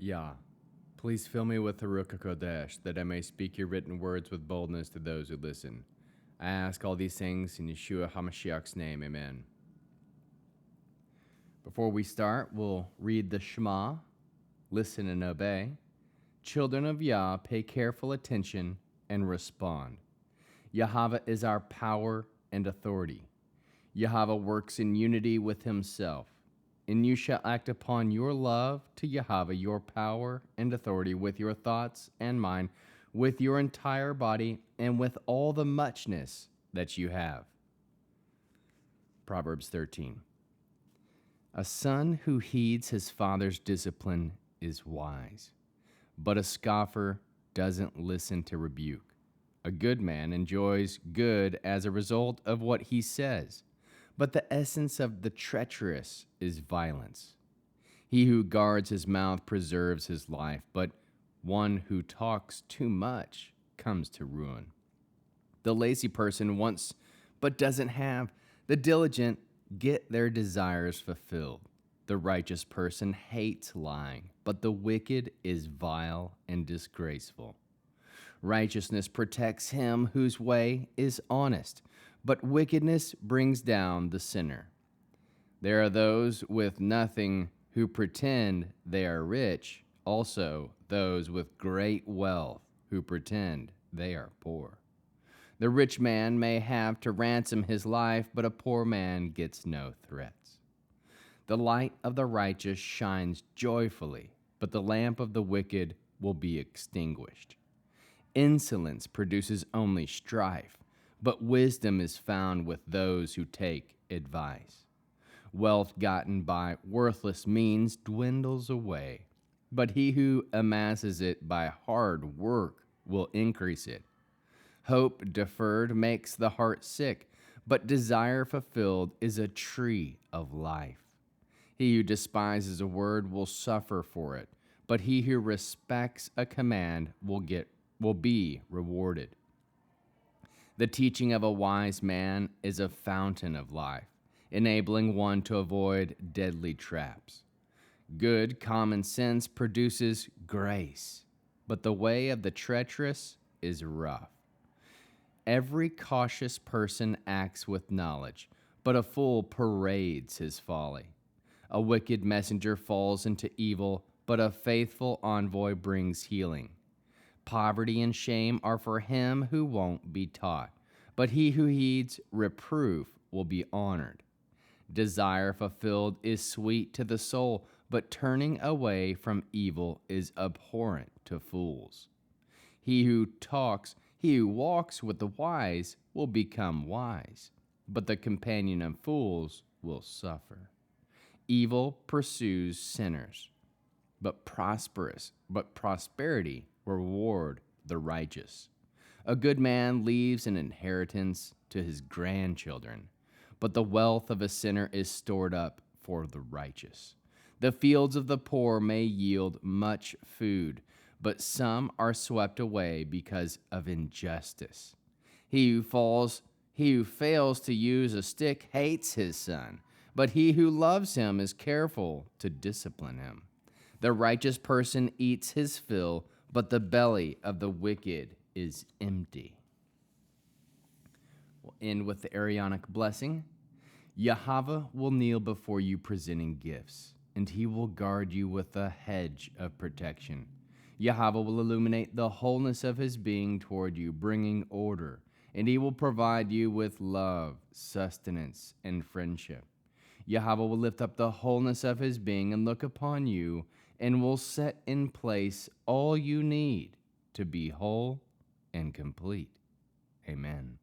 Yah, please fill me with the Ruach HaKodesh, that I may speak your written words with boldness to those who listen. I ask all these things in Yeshua HaMashiach's name, amen. Before we start, we'll read the Shema, listen and obey. Children of Yah, pay careful attention and respond. Yahweh is our power and authority. Yahweh works in unity with himself. And you shall act upon your love to Yahweh, your power and authority, with your thoughts and mind, with your entire body, and with all the muchness that you have. Proverbs 13. A son who heeds his father's discipline is wise, but a scoffer doesn't listen to rebuke. A good man enjoys good as a result of what he says, but the essence of the treacherous is violence. He who guards his mouth preserves his life, but one who talks too much comes to ruin. The lazy person wants but doesn't have. The diligent get their desires fulfilled. The righteous person hates lying, but the wicked is vile and disgraceful. Righteousness protects him whose way is honest, but wickedness brings down the sinner. There are those with nothing who pretend they are rich, also those with great wealth who pretend they are poor. The rich man may have to ransom his life, but a poor man gets no threats. The light of the righteous shines joyfully, but the lamp of the wicked will be extinguished. Insolence produces only strife, but wisdom is found with those who take advice. Wealth gotten by worthless means dwindles away, but he who amasses it by hard work will increase it. Hope deferred makes the heart sick, but desire fulfilled is a tree of life. He who despises a word will suffer for it, but he who respects a command will be rewarded. The teaching of a wise man is a fountain of life, enabling one to avoid deadly traps. Good common sense produces grace, but the way of the treacherous is rough. Every cautious person acts with knowledge, but a fool parades his folly. A wicked messenger falls into evil, but a faithful envoy brings healing. Poverty and shame are for him who won't be taught, but he who heeds reproof will be honored. Desire fulfilled is sweet to the soul, but turning away from evil is abhorrent to fools. He who walks with the wise will become wise, but the companion of fools will suffer. Evil pursues sinners, but prosperity reward the righteous. A good man leaves an inheritance to his grandchildren, but the wealth of a sinner is stored up for the righteous. The fields of the poor may yield much food, but some are swept away because of injustice. He who fails to use a stick hates his son, but he who loves him is careful to discipline him. The righteous person eats his fill, but the belly of the wicked is empty. We'll end with the Aaronic blessing. Yahweh will kneel before you presenting gifts, and he will guard you with a hedge of protection. Yahweh will illuminate the wholeness of his being toward you, bringing order, and he will provide you with love, sustenance, and friendship. Yahweh will lift up the wholeness of his being and look upon you, and will set in place all you need to be whole and complete. Amen.